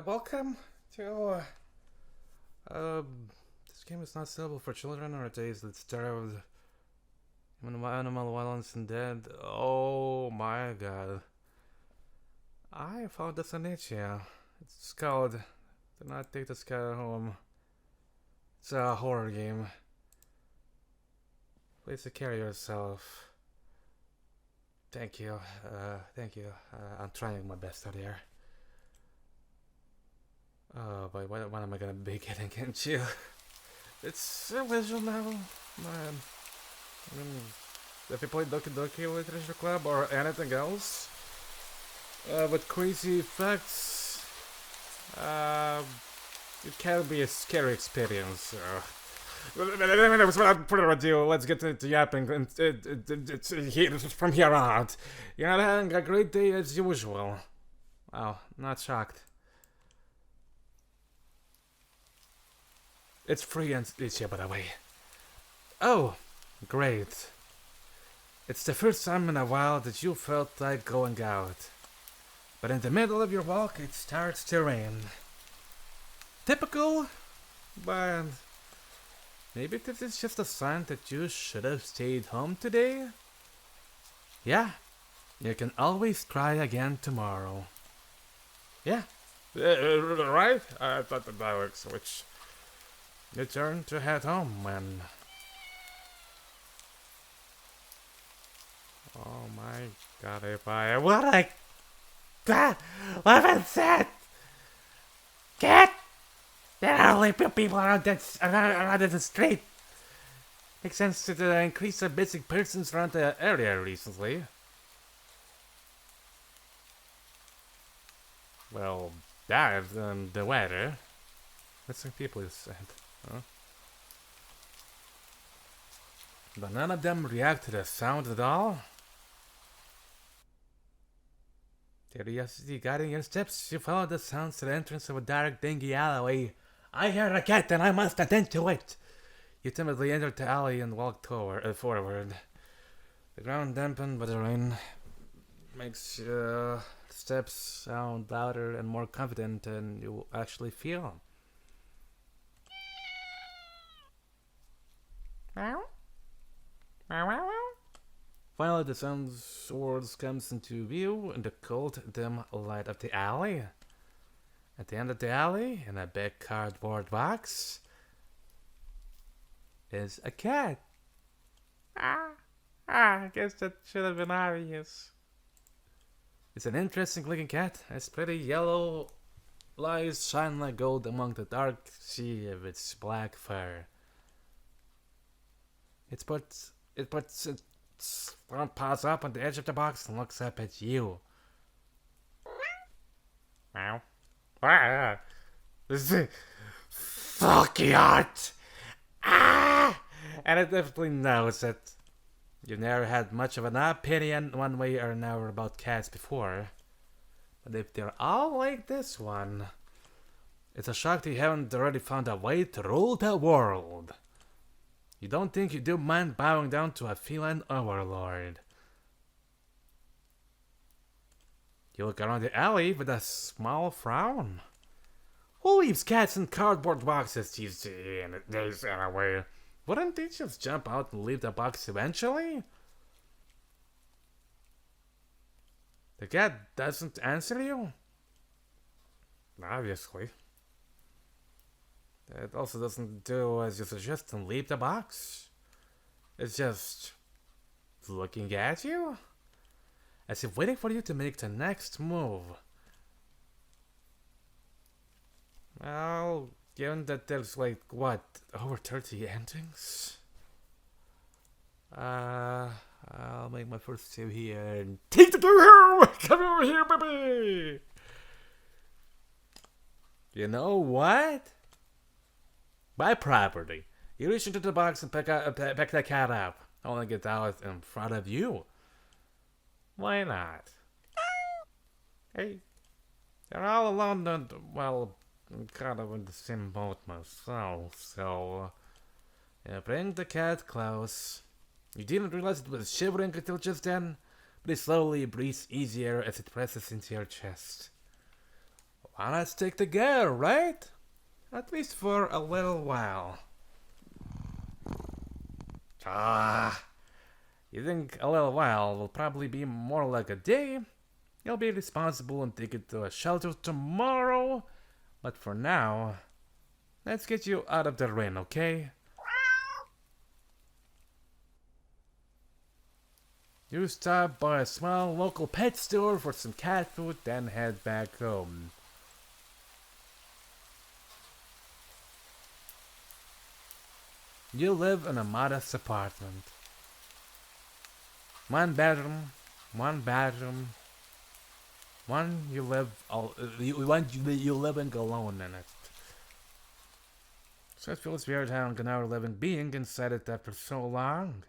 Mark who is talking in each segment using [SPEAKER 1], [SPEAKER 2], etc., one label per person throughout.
[SPEAKER 1] Welcome to, this game is not suitable for children or days that starved animal violence and dead. Oh my god. I found this on itch.io. It's called Do Not Take This Cat Home. It's a horror game. Please take care of yourself. Thank you. Thank you. I'm trying my best out here. Oh, but when am I gonna be getting into? It's a visual novel, man. If you play Doki Doki Literature Club or anything else, with crazy effects, it can be a scary experience. Without further ado, let's get into yapping and from here on. You're not having a great day as usual. Wow, not shocked. It's free and it's here, by the way. Oh, great. It's the first time in a while that you felt like going out. But in the middle of your walk, it starts to rain. Typical, but maybe this is just a sign that you should have stayed home today? Yeah, you can always try again tomorrow. Yeah, right? I thought the dialogue switch. You turn to head home when... Oh my god, if I... What I... God! What was that? Cat! There are only people around the street. Makes sense to the increase of missing persons around the area recently. Well, that and the weather. Missing people is sad. Huh? But none of them react to the sound at all. Curiosity guiding your steps, you follow the sounds to the entrance of a dark, dingy alleyway. I hear a cat and I must attend to it. You timidly enter the alley and walk forward. The ground dampened by the rain makes your steps sound louder and more confident than you actually feel. Finally, the sun's swords comes into view in the cold, dim light of the alley. At the end of the alley, in a big cardboard box, is a cat. I guess that should have been obvious. It's an interesting looking cat. Its pretty yellow eyes shine like gold among the dark sea of its black fur. It puts its front paws up on the edge of the box and looks up at you. Meow. This is fucking hot. And it definitely knows that you've never had much of an opinion one way or another about cats before. But if they're all like this one, it's a shock that you haven't already found a way to rule the world. You don't think you do mind bowing down to a feline overlord. You look around the alley with a small frown. Who leaves cats in cardboard boxes these days anyway? Wouldn't they just jump out and leave the box eventually? The cat doesn't answer you? Obviously. It also doesn't do as you suggest and leave the box. It's just looking at you, as if waiting for you to make the next move. Well, given that there's like, what, over 30 endings? I'll make my first save here and take the door home! Come over here, baby! You know what? My property. You reach into the box and pick the cat up. I want to get out in front of you. Why not? Hey, you're all alone and, well, I'm kind of in the same boat myself, so... bring the cat close. You didn't realize it was shivering until just then, but it slowly breathes easier as it presses into your chest. Wanna stick together, right? At least for a little while. You think a little while will probably be more like a day? You'll be responsible and take it to a shelter tomorrow. But for now, let's get you out of the rain, okay? You stop by a small local pet store for some cat food, then head back home. You live in a modest apartment. One bedroom, you live alone in it. So it feels weird having another living being inside it after so long.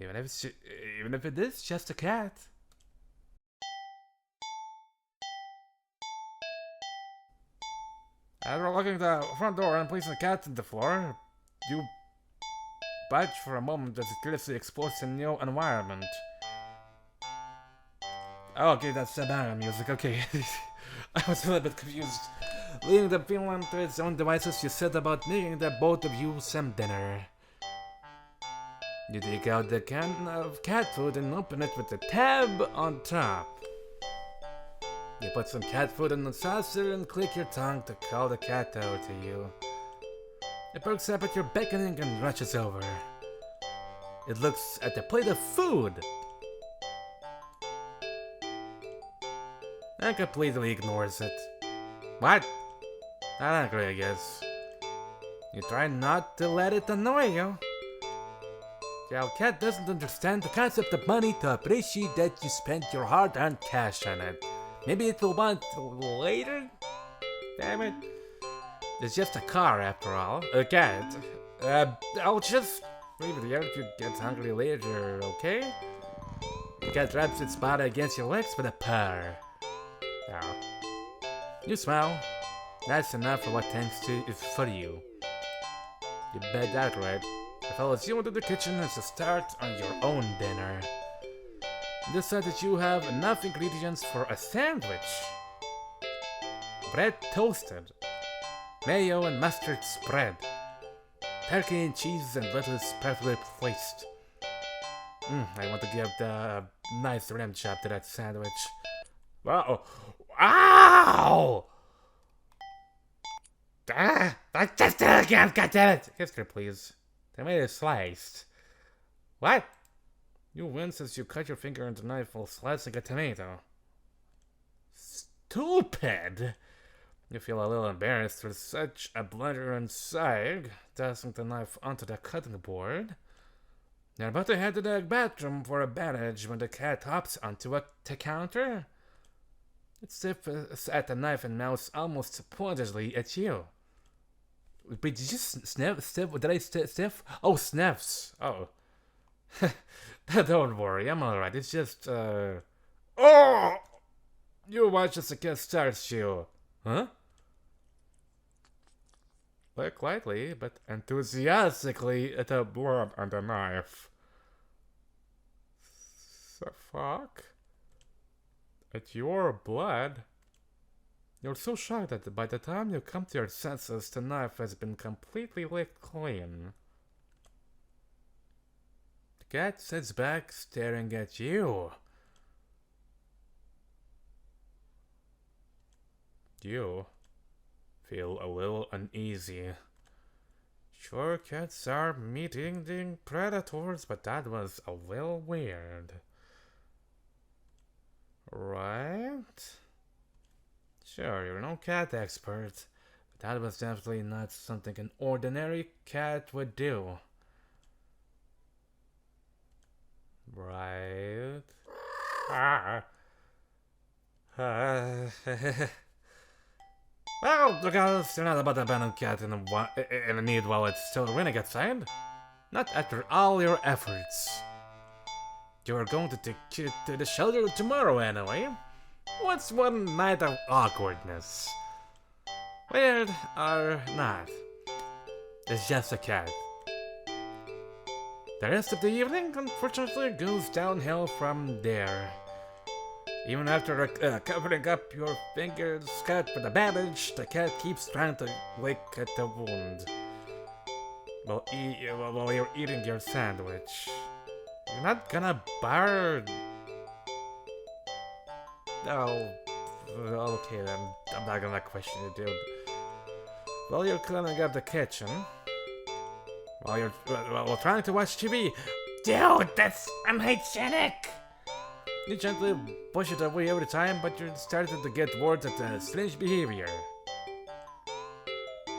[SPEAKER 1] Even if it is just a cat. After locking the front door and placing the cat on the floor, you budge for a moment as it curiously explores a new environment. Oh, okay, that's the background music, okay. I was a little bit confused. Leaving the Finland to its own devices, you set about making the both of you some dinner. You take out the can of cat food and open it with the tab on top. You put some cat food in the saucer and click your tongue to call the cat over to you. It perks up at your beckoning and rushes over. It looks at the plate of food and completely ignores it. What? Not angry, I guess. You try not to let it annoy you. The cat doesn't understand the concept of money to appreciate that you spent your hard-earned cash on it. Maybe it will want later? Damn it. It's just a car after all. A cat. I'll just leave it here if you get hungry later, okay? The cat rubs its body against your legs with a purr. Now, you smile. That's enough for what thanks to is for you. You bet that right. It follows you into the kitchen as a start on your own dinner. You decide that you have enough ingredients for a sandwich. Bread toasted. Mayo and mustard spread. Turkey and cheese and lettuce perfectly placed. I want to give the nice rim chop to that sandwich. Wow. Ow! I just did it again, goddammit! History, please. Tomato sliced. What? You wince as you cut your finger into the knife while slicing a tomato. Stupid! You feel a little embarrassed with such a blunder inside, tossing the knife onto the cutting board. You're about to head to the bathroom for a bandage when the cat hops onto the counter. It sniffs at the knife and mouse almost pointedly at you. Wait, did you sniff? Did I sniff? Oh, sniffs. Oh. Don't worry, I'm alright. It's just, Oh! You watch as the cat starts you. Huh? Look lightly, but enthusiastically at the blood on the knife. The fuck? At your blood? You're so shocked that by the time you come to your senses, the knife has been completely licked clean. The cat sits back, staring at you. You feel a little uneasy. Sure, cats are meat-eating predators, but that was a little weird. Right? Sure, you're no cat expert, but that was definitely not something an ordinary cat would do. Right? Well, look out, you're not about to abandon a cat in a need while it's still raining outside. Not after all your efforts. You are going to take it to the shelter tomorrow anyway. What's one night of awkwardness? Weird or not? It's just a cat. The rest of the evening, unfortunately, goes downhill from there. Even after covering up your fingers cut with a bandage, the cat keeps trying to lick at the wound while you're eating your sandwich. You're not gonna bar. Oh, okay then. I'm not gonna question you, dude. While you're cleaning up the kitchen, while trying to watch TV, dude, that's unhygienic. You gently push it away every time, but you're starting to get words at the strange behavior.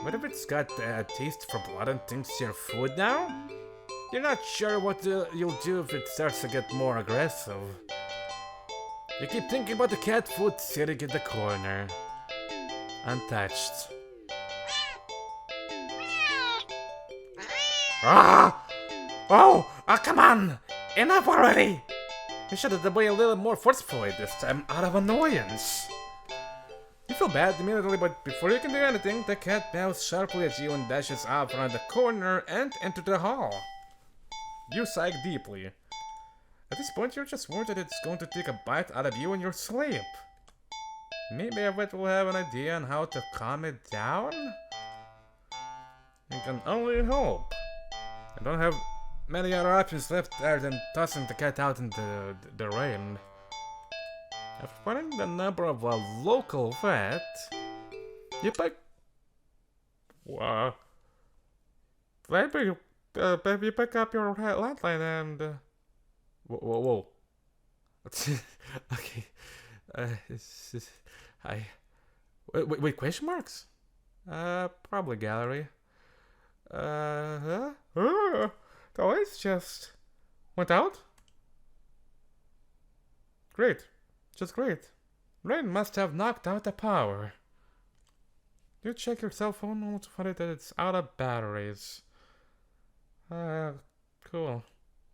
[SPEAKER 1] What if it's got a taste for blood and thinks you're food now? You're not sure what you'll do if it starts to get more aggressive. You keep thinking about the cat food sitting in the corner, untouched. Ah! Oh! Oh, come on! Enough already! You should have been a little more forcefully this time, out of annoyance. You feel bad immediately, but before you can do anything, the cat meows sharply at you and dashes off around the corner and into the hall. You sigh deeply. At this point, you're just worried that it's going to take a bite out of you in your sleep. Maybe a vet will have an idea on how to calm it down? You can only hope. I don't have many other options left other than tossing the cat out in the rain. After finding the number of a local vet, you pick. Maybe you pick up your landline and. Whoa. Okay. Hi. Wait, question marks? Probably gallery. The lights just went out? Great. Just great. Rain must have knocked out the power. You check your cell phone only to find out that it's out of batteries. Cool.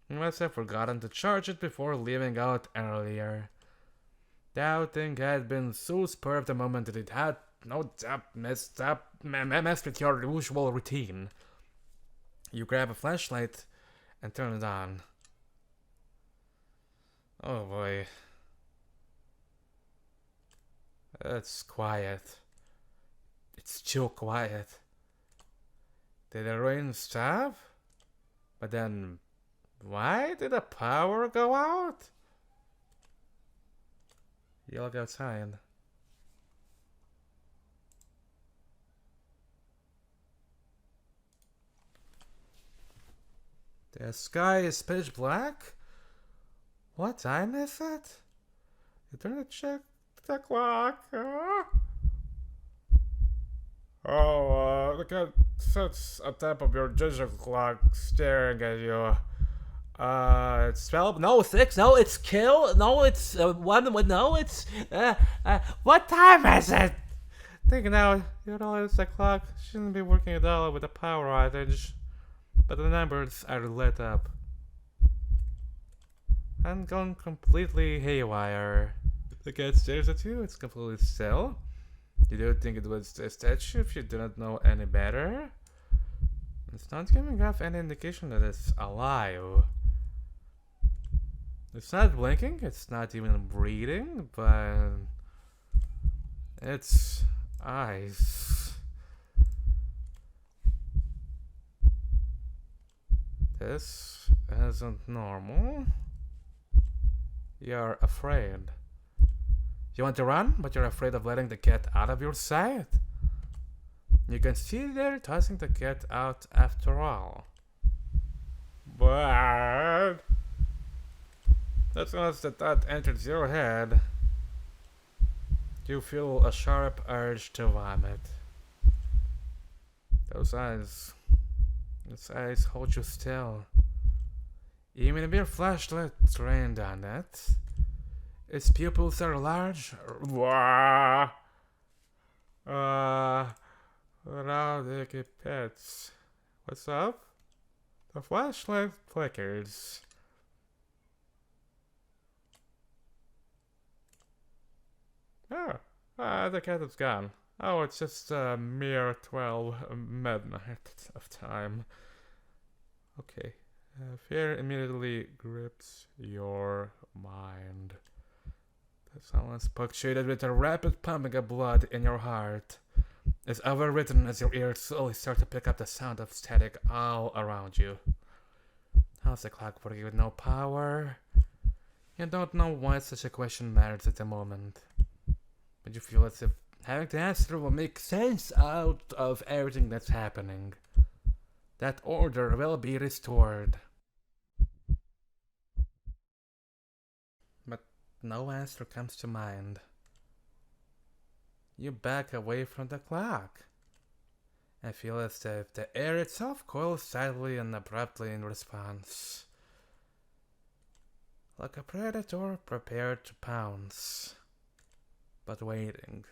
[SPEAKER 1] You must have forgotten to charge it before leaving out earlier. The outing had been so spur of the moment that it had no doubt messed with your usual routine. You grab a flashlight and turn it on. Oh boy. It's quiet. It's too quiet. Did the rain stop? But then, why did the power go out? You look outside. The sky is pitch black? What time is it? You turn to check the clock. The cat sits on top of your digital clock, staring at you. It's 12, no, 6, no, it's kill, no, it's 1, no, it's, what time is it? Think now, you know, it's the clock shouldn't be working at all with a power outage, but the numbers are lit up. And gone completely haywire. The cat stares at you, it's completely still. You don't think it was a statue if you do not know any better? It's not giving off any indication that it's alive. It's not blinking, it's not even breathing, but its eyes. This isn't normal. You're afraid. You want to run, but you're afraid of letting the cat out of your sight. You can see they're tossing the cat out after all. But as soon as the thought enters your head, you feel a sharp urge to vomit. Those eyes hold you still. Even if your flashlight trained on it, its pupils are large. Rowdy pets. What's up? The flashlight flickers. The cat is gone. Oh, it's just a mere 12 midnight of time. Okay. Fear immediately grips your mind. The silence punctuated with a rapid pumping of blood in your heart is overwritten as your ears slowly start to pick up the sound of static all around you. How's the clock working with no power? You don't know why such a question matters at the moment, but you feel as if having the answer will make sense out of everything that's happening. That order will be restored. But no answer comes to mind. You back away from the clock and feel as if the air itself coils silently and abruptly in response. Like a predator prepared to pounce, but waiting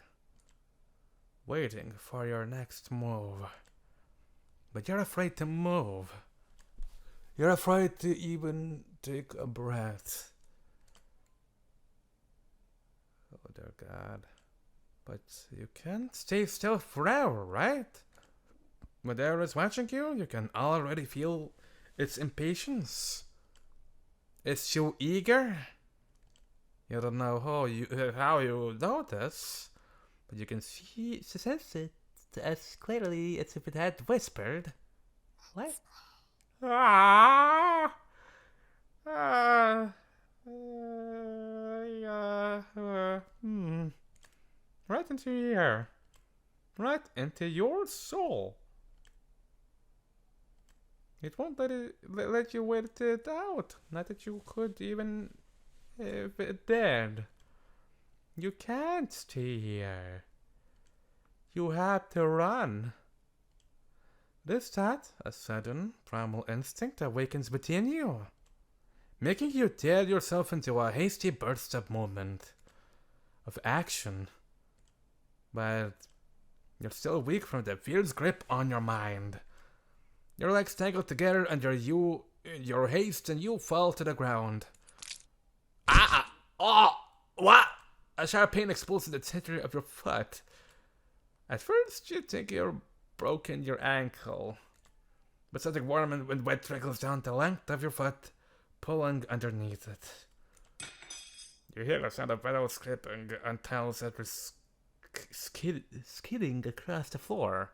[SPEAKER 1] for your next move. But you're afraid to move. You're afraid to even take a breath. Oh dear God. But you can't stay still forever, right? When the air is watching you, you can already feel its impatience. It's too eager. You don't know how you know this, but you can sense it as clearly as if it had whispered. What? Ah! Right into here. Right into your soul. It won't let you wait it out. Not that you could even if it did. You can't stay here. You have to run. This thought, a sudden primal instinct, awakens within you, making you tear yourself into a hasty burst of movement, of action. But you're still weak from the fierce grip on your mind. Your legs tangled together under your haste, and you fall to the ground. What? A sharp pain explodes in the center of your foot. At first, you think you're broken your ankle, but something warm and wet trickles down the length of your foot, pulling underneath it. You hear the sound of metal scraping on tiles that were skidding across the floor,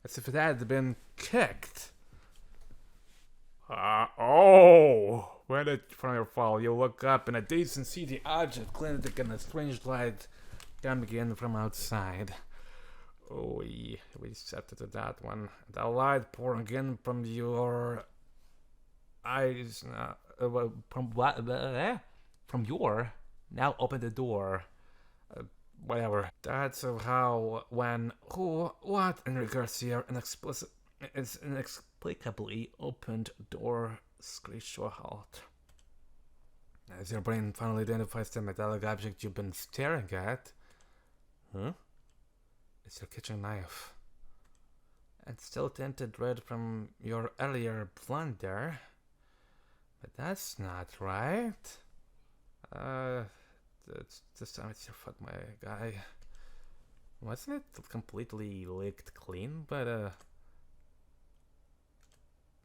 [SPEAKER 1] as if it had been kicked. From your fall, you look up in a daze and see the object glinting in a strange light coming in from outside. Oh, we set to that one. The light pouring in from your eyes. From your. Now open the door. Whatever. That's how, when, who, what, in regards to your inexplicably opened door screeched to a halt. As your brain finally identifies the metallic object you've been staring at. Huh? It's your kitchen knife. And still tinted red from your earlier blunder. But that's not right. This time it's your foot, my guy. Wasn't it completely licked clean? But,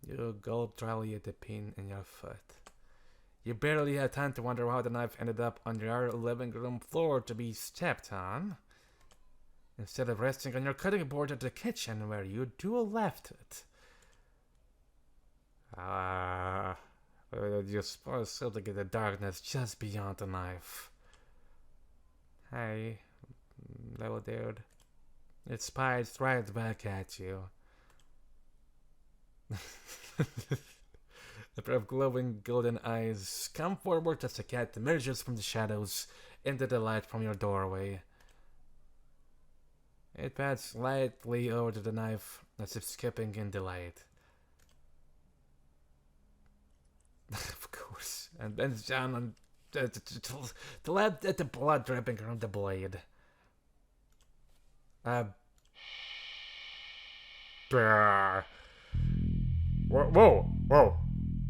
[SPEAKER 1] you gulped dryly at the pain in your foot. You barely had time to wonder how the knife ended up on your living room floor to be stepped on, instead of resting on your cutting board at the kitchen where you left it. You suppose something in the darkness just beyond the knife. Hey, little dude. It spies right back at you. A pair of glowing golden eyes come forward as the cat emerges from the shadows into the light from your doorway. It pats lightly over the knife as if skipping in delight. Of course, and bends down on to let at the blood dripping from the blade. Whoa.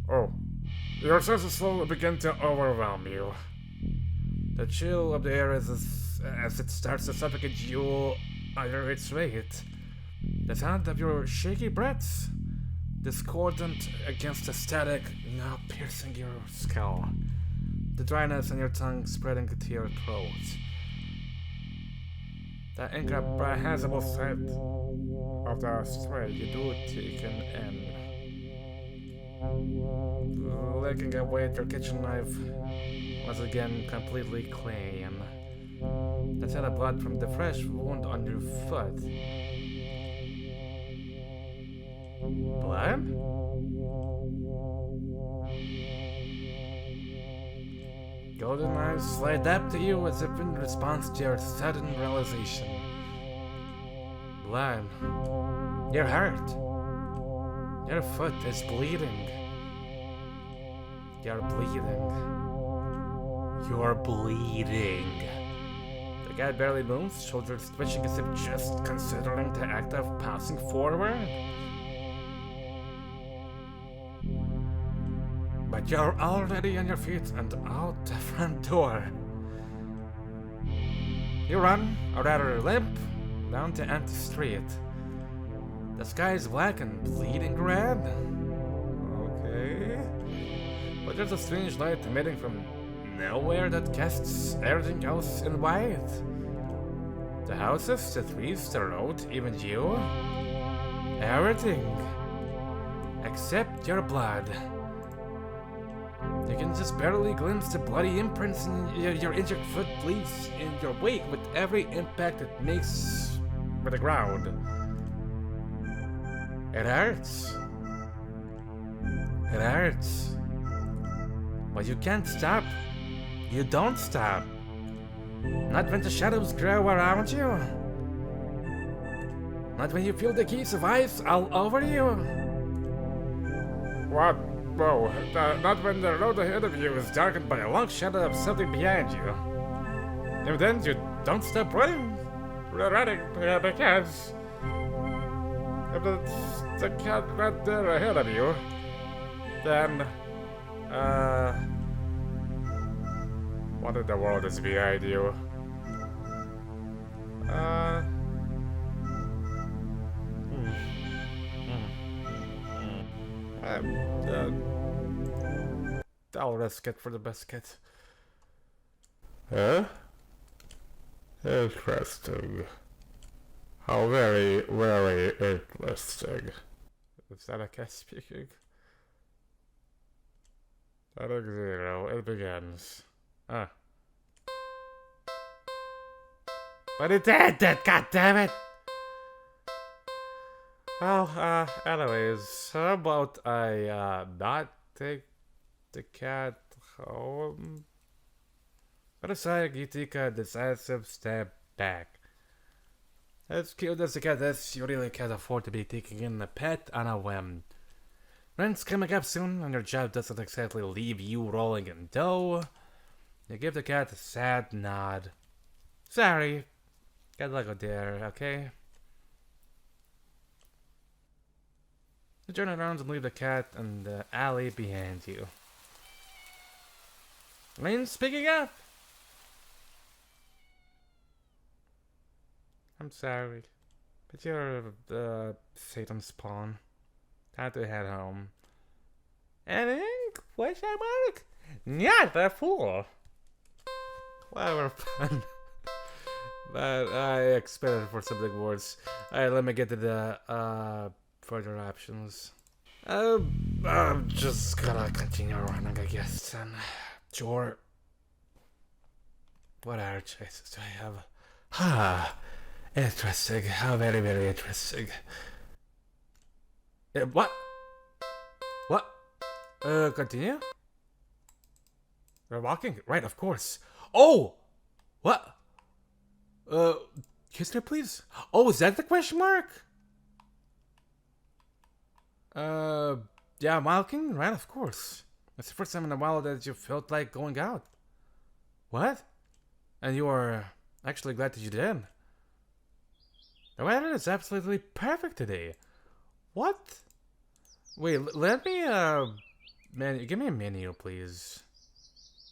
[SPEAKER 1] Oh. Your senses slowly begin to overwhelm you. The chill of the air as it starts to suffocate you under its weight. The sound of your shaky breaths, discordant against the static, now piercing your skull. the dryness in your tongue spreading to your throat. The incomprehensible sight of the stray you do taken in. Licking away at your kitchen knife was again completely clean. The set of blood from the fresh wound on your foot. Blood? Golden eyes slide up to you as if in response to your sudden realization. Blood. You're hurt. Your foot is bleeding. You're bleeding. You're bleeding. The guy barely moves, shoulders twitching as if just considering the act of passing forward. But you're already on your feet and out the front door. You run, or rather limp, down the empty street. The sky is black and bleeding red. Okay. But there's a strange light emitting from nowhere that casts everything else in white. The houses, the trees, the road, even you. Everything. Except your blood. You can just barely glimpse the bloody imprints in your injured foot leaves in your wake with every impact it makes with the ground. It hurts. It hurts. But you can't stop. You don't stop. Not when the shadows grow around you. Not when you feel the keys of ice all over you. What? Whoa, not when the road ahead of you is darkened by a long shadow of something behind you. And then you don't stop running because if the cat right there ahead of you, then, what in the world is behind you? I'll risk it for the biscuit.
[SPEAKER 2] Huh? Interesting. How very, very interesting.
[SPEAKER 1] Is that a cat speaking? Dialogue 0, it begins. Ah. But it did that, goddammit! Well, anyways, how about I, not take the cat home? But aside, you take a decisive step back. As cute as the cat is, you really can't afford to be taking in a pet on a whim. Rent's coming up soon, and your job doesn't exactly leave you rolling in dough. You give the cat a sad nod. Sorry, gotta go there, okay? You turn around and leave the cat in the alley behind you. Lane's picking up! I'm sorry, but you're Satan's pawn. Time to head home. Anything? Question mark? Not a fool! Clever fun. But I expected for something worse. Alright, let me get to the further options. I'm just gonna continue running, I guess, and sure. What other choices do I have? Ah, interesting. How very, very interesting. What? What? Continue? We're walking? Right, of course. Oh! What? History, please? Oh, is that the question mark? Yeah, walking? Right, of course. It's the first time in a while that you felt like going out. What? And you are actually glad that you did. The weather is absolutely perfect today. What? Wait, let me, menu, give me a menu, please.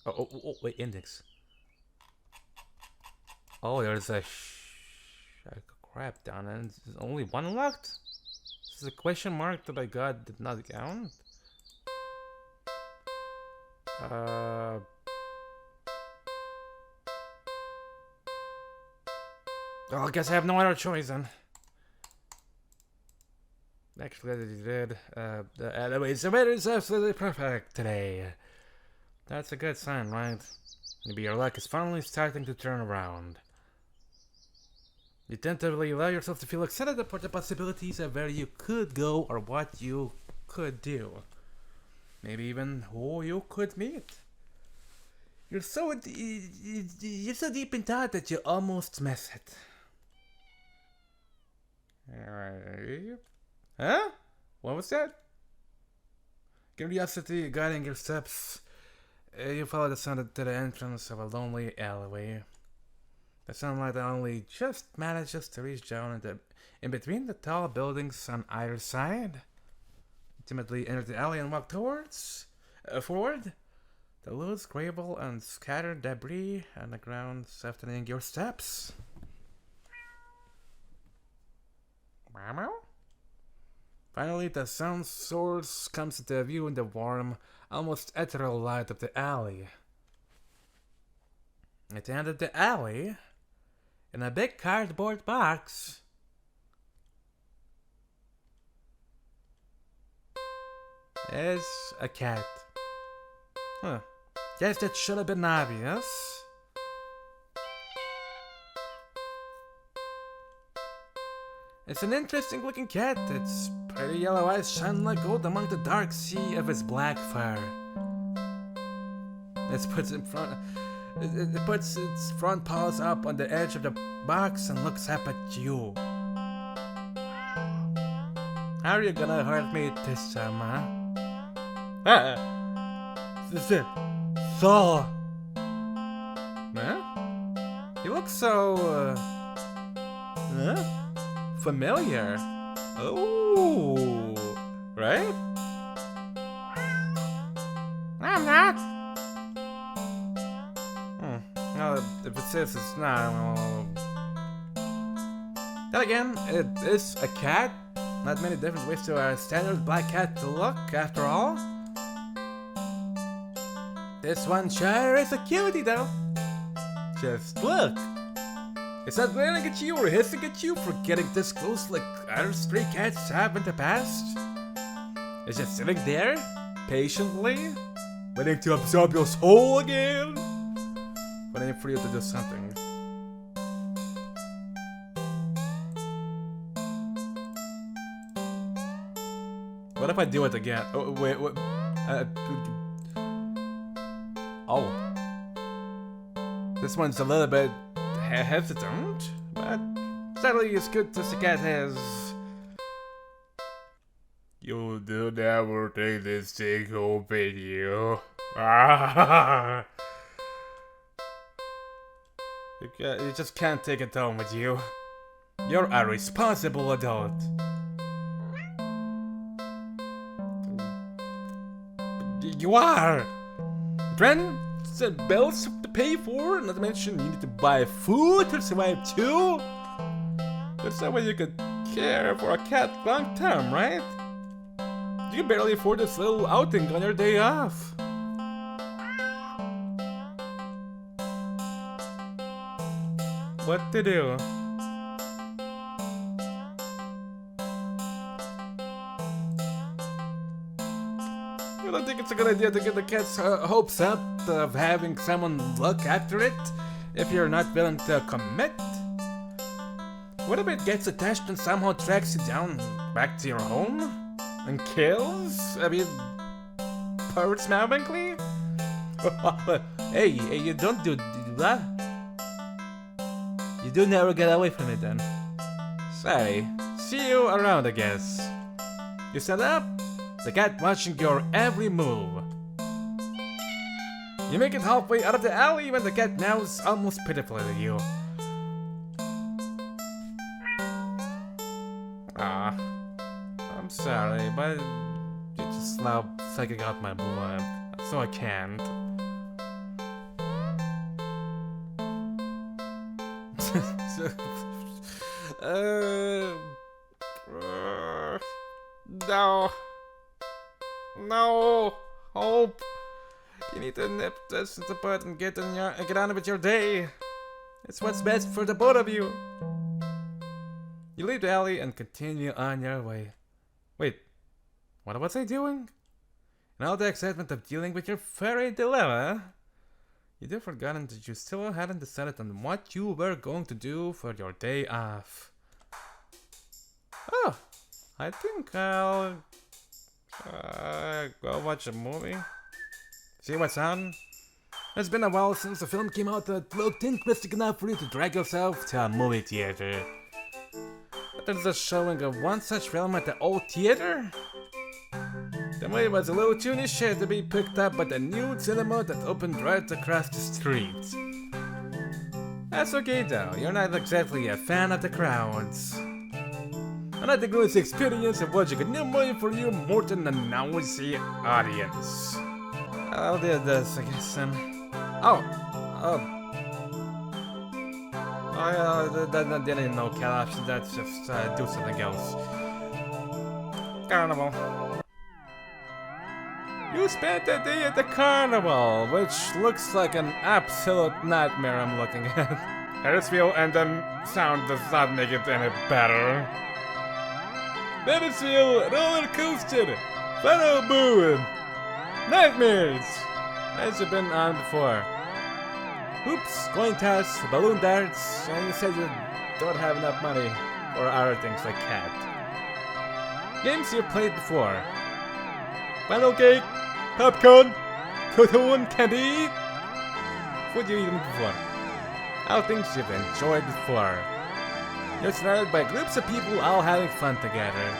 [SPEAKER 1] Oh, wait, index. Oh, there's a crap down and there's only one locked? This is a question mark that I got did not count? Well, I guess I have no other choice then. Actually, you did. Anyways, the weather is absolutely perfect today. That's a good sign, right? Maybe your luck is finally starting to turn around. You tentatively allow yourself to feel excited about the possibilities of where you could go or what you could do. Maybe even who you could meet. You're so deep in thought that you almost miss it. Huh? What was that? Curiosity guiding your steps. You follow the sound to the entrance of a lonely alleyway. The sunlight only just manages to reach down in between the tall buildings on either side. Ultimately enter the alley and walk forward. The loose gravel and scattered debris on the ground softening your steps. Finally, the sound source comes into view in the warm, almost ethereal light of the alley. At the end of the alley, in a big cardboard box, is a cat. Huh. Guess that should have been obvious. It's an interesting looking cat. Its pretty yellow eyes shine like gold among the dark sea of its black fur. It puts its front paws up on the edge of the box and looks up at you. How are you gonna hurt me this time, huh? This is it. Saw. Huh? You look so, familiar. Oh, right? I'm not. Well, if it says it's not, well... Then again, it is a cat. Not many different ways to a standard black cat to look, after all. This one sure is a cutie, though. Just look. It's not glaring at you or hissing at you for getting this close like other stray cats have in the past. It's just sitting there, patiently, waiting to absorb your soul again. Waiting for you to do something. What if I do it again? Oh, wait. Oh. This one's a little bit hesitant, but certainly as good as the cat has.
[SPEAKER 2] You do never take this thing home with you.
[SPEAKER 1] You just can't take it home with you. You're a responsible adult. You are! Friend, bills to pay for, not to mention you need to buy food to survive too. There's no way you could care for a cat long term, right? You can barely afford this little outing on your day off. What to do? I don't think it's a good idea to get the cat's hopes up of having someone look after it if you're not willing to commit. What if it gets attached and somehow tracks you down back to your home? And kills? I mean, purrs mouthingly? Hey, you don't do that. You do never get away from it then. Sorry. See you around, I guess. You stand up? The cat watching your every move. You make it halfway out of the alley when the cat meows almost pitifully at you. I'm sorry, but you just love sucking out my blood, so I can't. No. No, Hope. You need to nip this in the bud and get on with your day. It's what's best for the both of you. You leave the alley and continue on your way. Wait, what was I doing? In all the excitement of dealing with your fairy dilemma, you'd have forgotten that you still hadn't decided on what you were going to do for your day off. Oh, I think I'll go watch a movie. See what's on? It's been a while since the film came out that looked interesting enough for you to drag yourself to a movie theater. But there's a showing of one such film at the old theater. The movie was a little too niche to be picked up by the new cinema that opened right across the street. That's okay though, you're not exactly a fan of the crowds. And I think it was the experience of watching a new movie for you more than a noisy audience. I'll do this, I guess, then. That didn't know cat option, that's just do something else. Carnival. You spent the day at the carnival, which looks like an absolute nightmare I'm looking at. Ferris wheel and the sound does not make it any better. Ferris wheel, roller coaster, funnel boom, nightmares, as you've been on before. Hoops, coin toss, balloon darts, and you said you don't have enough money for other things like cat. Games you've played before. Funnel cake, popcorn, cotton candy. Food you eaten before. All things you've enjoyed before. You're surrounded by groups of people all having fun together.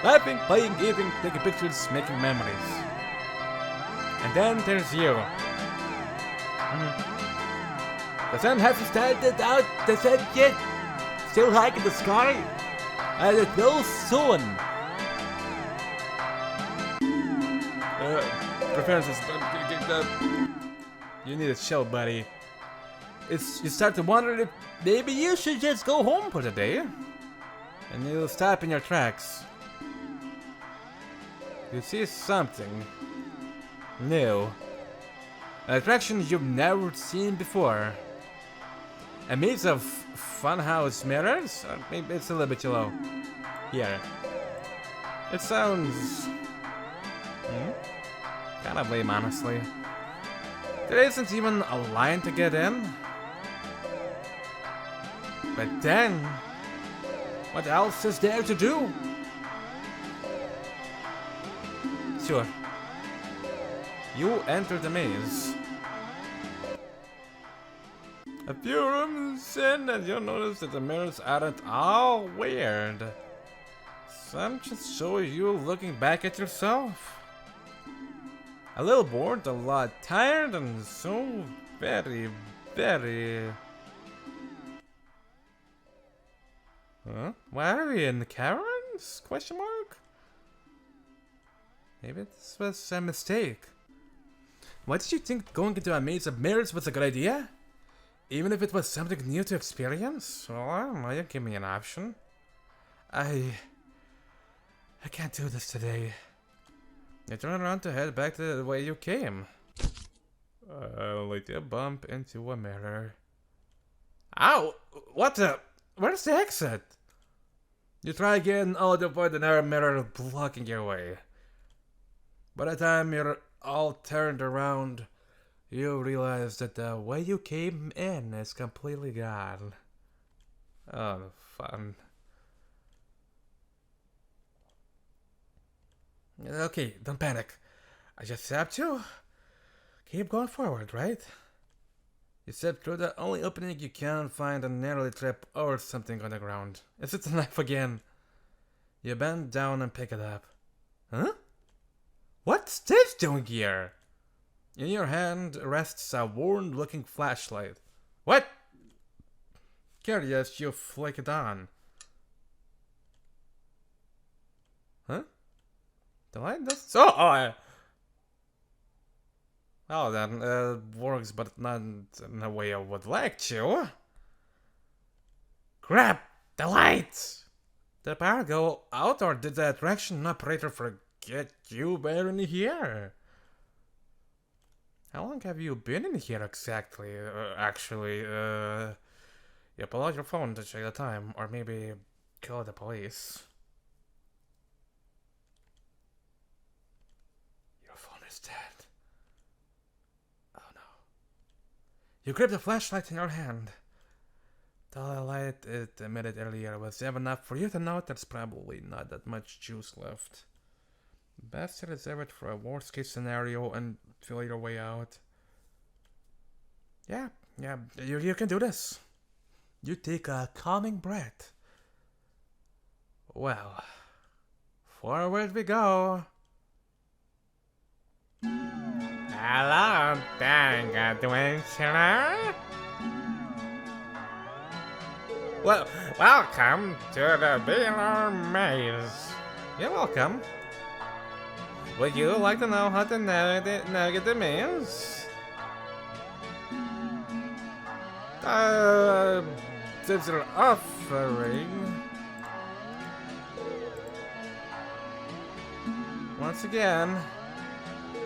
[SPEAKER 1] Laughing, playing, eating, taking pictures, making memories. And then there's you. The sun hasn't started out the sun yet. Still high in the sky. And it will soon. Preferences. You need a chill, buddy. You start to wonder if maybe you should just go home for the day. And you'll stop in your tracks. You see something new. An attraction you've never seen before. A maze of funhouse mirrors? Or maybe it's a little bit too low. Here. It sounds kind of lame, honestly. There isn't even a line to get in. But then, what else is there to do? Sure. You enter the maze. A few rooms in and you'll notice that the mirrors aren't all weird. Some just show you looking back at yourself. A little bored, a lot tired, and so very... Huh? Why are we in caverns? Question mark? Maybe this was a mistake. Why did you think going into a maze of mirrors was a good idea? Even if it was something new to experience? Well, I don't know, you give me an option. I can't do this today. You turn around to head back to the way you came. Like you bump into a mirror. Ow! What the? Where's the exit? You try again, all to avoid another mirror blocking your way. By the time you're all turned around, you realize that the way you came in is completely gone. Oh, fun. Okay, don't panic. I just have to keep going forward, right? You step through the only opening you can find and narrowly trip over something on the ground. Is it the knife again? You bend down and pick it up. Huh? What's this doing here? In your hand rests a worn-looking flashlight. What? Curious, you flick it on. Huh? The light doesn't... Oh, that works, but not in a way I would like to. Crap! The lights! Did the power go out, or did the attraction operator forget you were in here? How long have you been in here exactly? You pull out your phone to check the time, or maybe call the police. Your phone is dead. Oh no. You grip the flashlight in your hand. The light it emitted earlier was dim enough for you to know there's probably not that much juice left. Best to reserve it for a worst case scenario and feel your way out. Yeah, you can do this. You take a calming breath. Well, forward we go.
[SPEAKER 2] Hello, dang adventurer. Well, welcome to the Baylor Maze.
[SPEAKER 1] You're welcome. Would you like to know how to navigate the maze? Digital offering. Once again,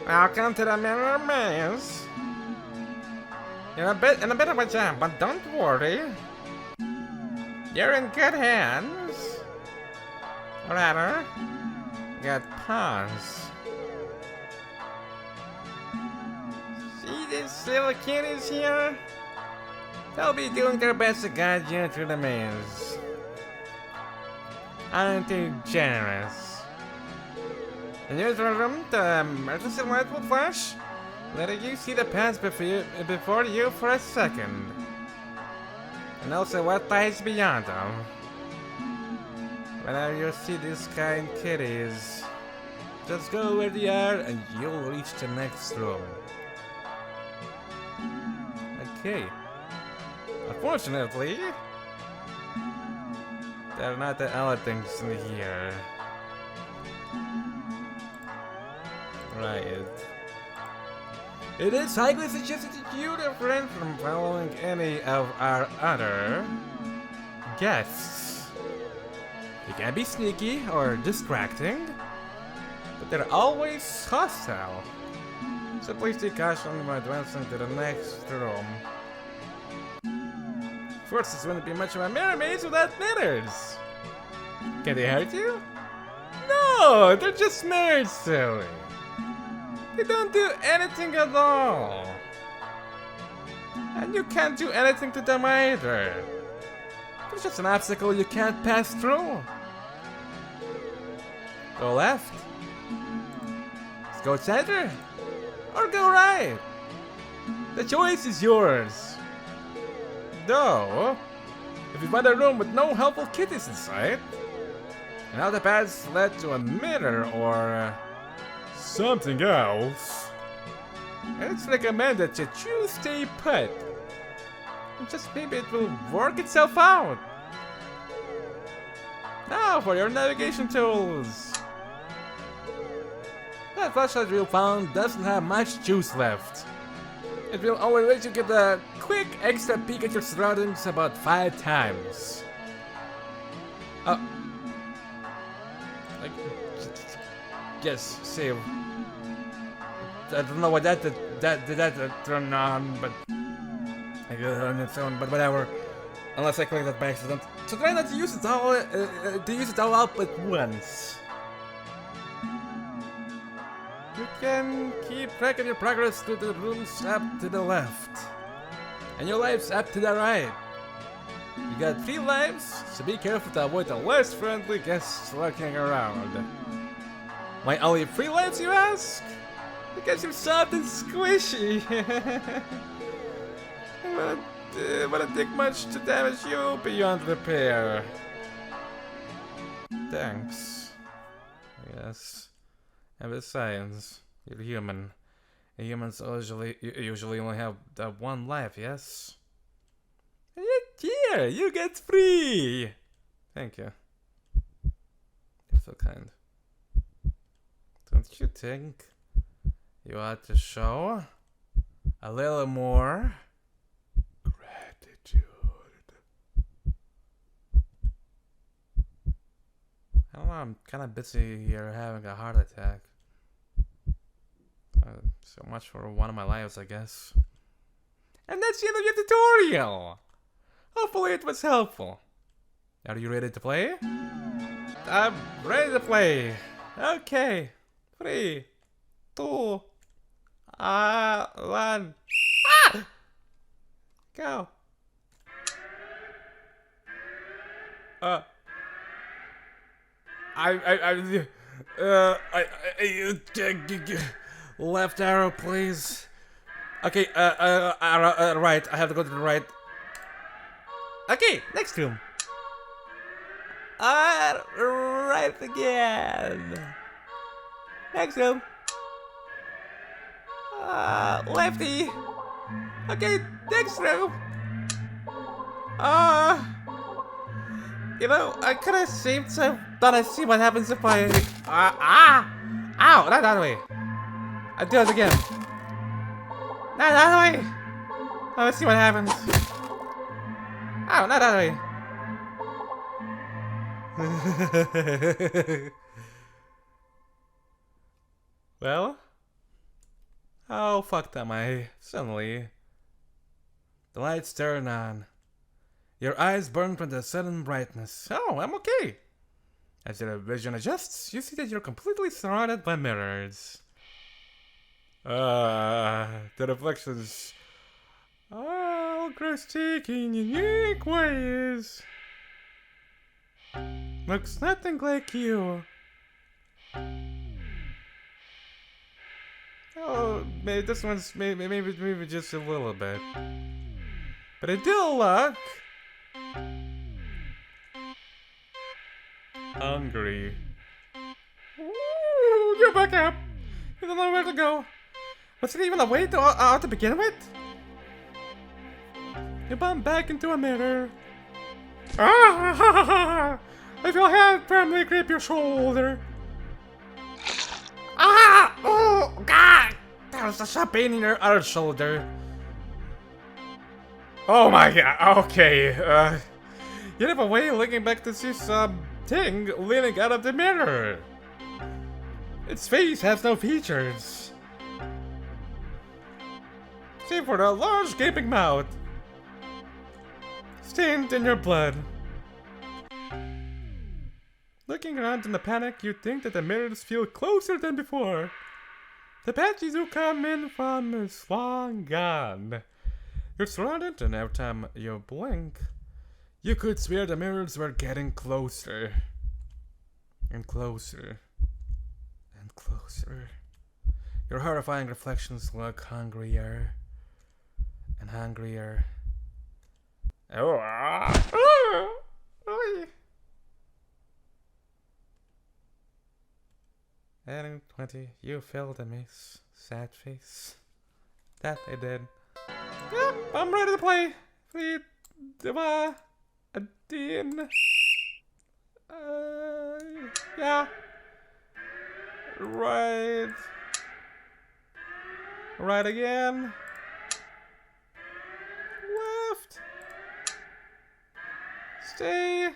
[SPEAKER 1] welcome to the Baylor Maze. You're in a bit of a jam, but don't worry. You're in good hands. Or rather, good paws. See these little kitties here? They'll be doing their best to guide you through the maze. Aren't they generous? The usual room, the emergency light will flash, letting you see the paths before you for a second. And also what lies beyond them. Whenever you see these kind kitties, just go where they are and you'll reach the next room. Okay. Unfortunately, there are not the other things in here. Right. It is highly suggested that you refrain from following any of our other guests. They can be sneaky or distracting, but they're always hostile. So please take caution when advancing to the next room. First, it's going to be much of a merry maze without knitters. Can they hurt you? No, they're just married silly. They don't do anything at all. And you can't do anything to them either. There's just an obstacle you can't pass through. Go left. Go center. Or go right. The choice is yours. Though, if you find a room with no helpful kitties inside, and how the paths led to a mirror or something else, it's recommended that you stay put. And just maybe it will work itself out. Now for your navigation tools. That flashlight you found doesn't have much juice left. It will only let you get a quick extra peek at your surroundings about 5 times. Yes, save. I don't know what that turned on, but I got it on its own. But whatever, unless I click that by accident. So try not to use it all up at once. You can keep track of your progress through the rooms up to the left, and your lives up to the right. You got 3 lives, so be careful to avoid the less friendly guests lurking around. Why only 3 lives, you ask? Because you're soft and squishy. It wouldn't take much to damage you beyond repair. Thanks. Yes. And besides, you're human. And humans usually only have that 1 life, yes? And yet here, you get free! Thank you. You're so kind. Don't you think you ought to show a little more gratitude? I don't know, I'm kind of busy here having a heart attack. So much for one of my lives, I guess. And that's the end of your tutorial! Hopefully it was helpful. Are you ready to play? I'm ready to play. Okay. 3, 2, 1. Ah! Go. Left arrow, please. Okay, right. I have to go to the right. Okay, next room. Right again. Next room. Lefty. Okay, next room. You know, I could have saved some, but I see what happens if I. Ow! Not that way. I do it again. Not that way. Oh, let's see what happens. Ow! Not that way. Well, how fucked am I? Suddenly, the lights turn on. Your eyes burn from the sudden brightness. Oh, I'm okay. As your vision adjusts, you see that you're completely surrounded by mirrors. The reflections are all breathtaking, unique ways. Looks nothing like you. Oh, maybe this one's maybe just a little bit. But I do look hungry. Ooh, you're back up. You don't know where to go. Was it even a way to begin with? You bump back into a mirror. Ah! I feel a hand firmly grip your shoulder. Ah! Oh, God! That was a sharp pain in your other shoulder. Oh my God! Okay. You have a way of looking back to see something leaning out of the mirror. Its face has no features, save for a large gaping mouth, stained in your blood. Looking around in a panic, you think that the mirrors feel closer than before. The patches you come in from is long gone. You're surrounded, and every time you blink, you could swear the mirrors were getting closer. And closer. And closer. Your horrifying reflections look hungrier. And hungrier. Oh, Adding 20, you feel the miss. Sad face. That I did. Yep, I'm ready to play. 3, 2, 1. Yeah. Right. Right again. Left. Stay.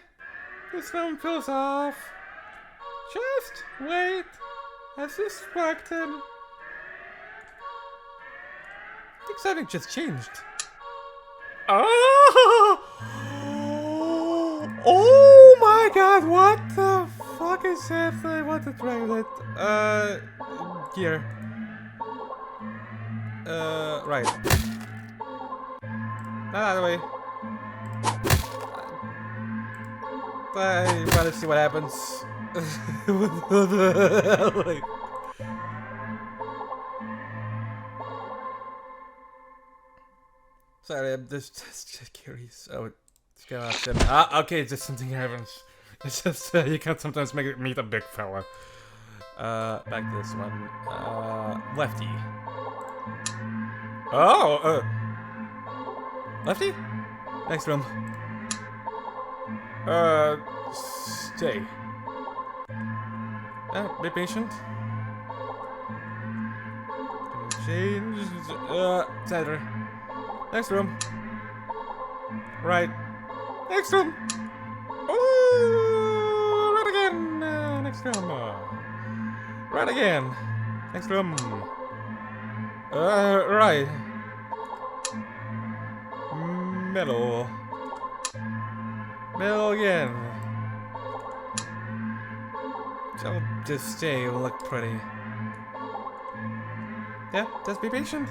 [SPEAKER 1] This room feels off. Just wait. As distracted. I think something just changed. Oh! Oh my God! What the fuck is that? I want to try that. Gear. Right. Not that way. I want to see what happens. Like, sorry, I'm just curious. Oh, it's got option. Okay, just something happens. It's just you can sometimes meet a big fella. Back to this one. Lefty. Oh, lefty? Next room. Stay. Be patient. Change. Center. Next room. Right. Next room. Oh, right again. Next room. Right again. Next room. Right. Middle. Middle again. So just stay, it'll look pretty. Yeah, just be patient.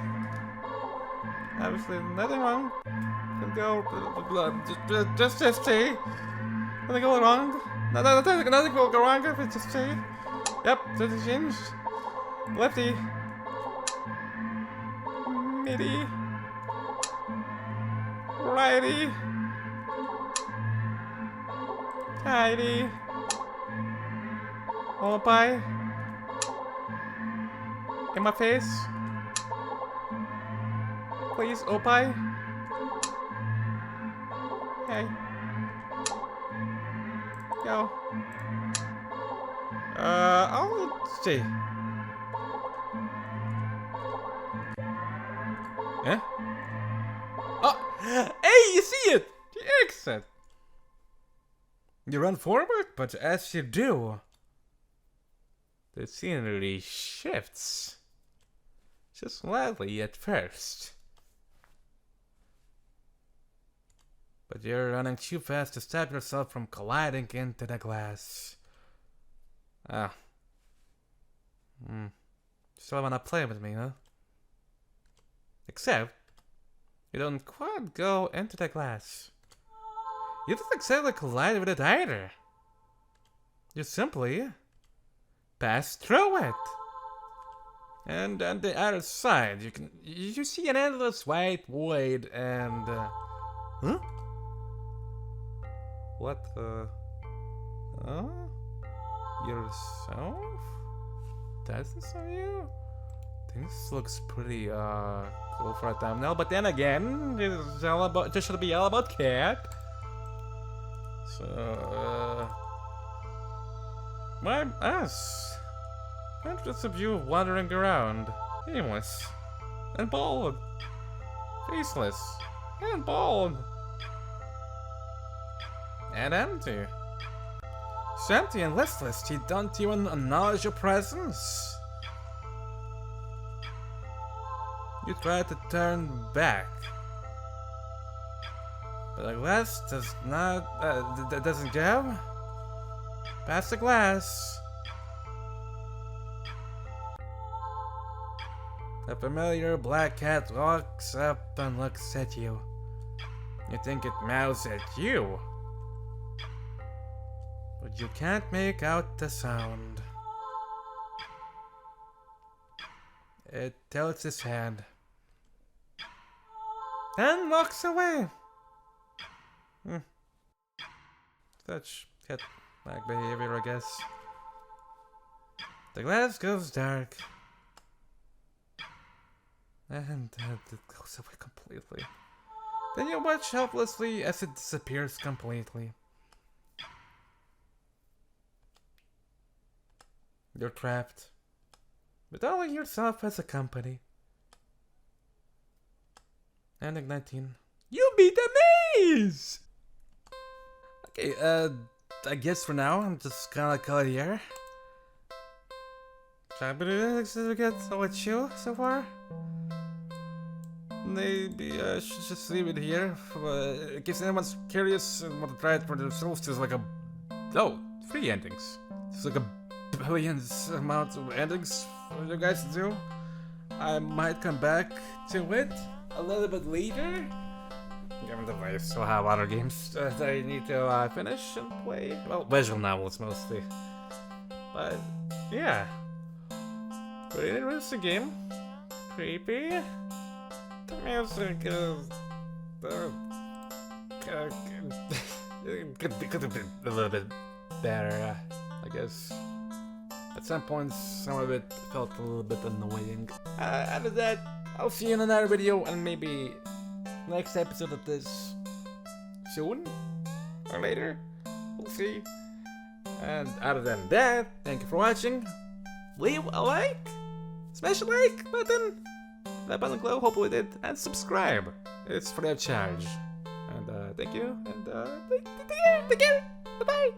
[SPEAKER 1] Obviously, nothing wrong. Can go. Just stay. Nothing go wrong. Nothing will go wrong if it just stay. Yep, just changed. Lefty. Midi. Righty. Tidy. All pie. In my face. Please, Opie. Hey. Go. I'll see. Yeah? Oh! Hey, you see it! The exit! You run forward, but as you do, the scenery shifts. Just slightly at first. But you're running too fast to stop yourself from colliding into the glass. Ah. Still wanna play with me, huh? Except, you don't quite go into the glass. You don't exactly collide with it either. You simply pass through it. And on the other side, you see an endless white void and huh? What the? Huh? Yourself? That's this on you? This looks pretty cool for a thumbnail, but then again, this should be all about cat. So why us? Hundreds of you wandering around, aimless and bald, faceless and bald, and empty. So empty and listless, you don't even acknowledge your presence. You try to turn back, but the glass does not, doesn't go past the glass. A familiar black cat walks up and looks at you. You think it meows at you, but you can't make out the sound. It tilts its head and walks away. Such cat-like behavior, I guess. The glass goes dark. And it goes away completely. Then you watch helplessly as it disappears completely. You're trapped, with only yourself as a company. Ending 19. You beat the maze! Okay, I guess for now, I'm just gonna call it here. Should I get with you so far? Maybe I should just leave it here. In case anyone's curious and want to try it for themselves, there's like 3 endings. There's like a billions amount of endings for you guys to do. I might come back to it a little bit later. Given that I still have other games that I need to finish and play. Well, visual novels mostly. But, yeah. Pretty interesting game. Creepy. The music is... could have been a little bit better, I guess. At some points, some of it felt a little bit annoying. Other than that, I'll see you in another video and maybe next episode of this soon or later. We'll see. And other than that, thank you for watching. Leave a like, smash the like button, that button below, hopefully it did, and subscribe. It's free of charge. And thank you, and take care. Bye bye.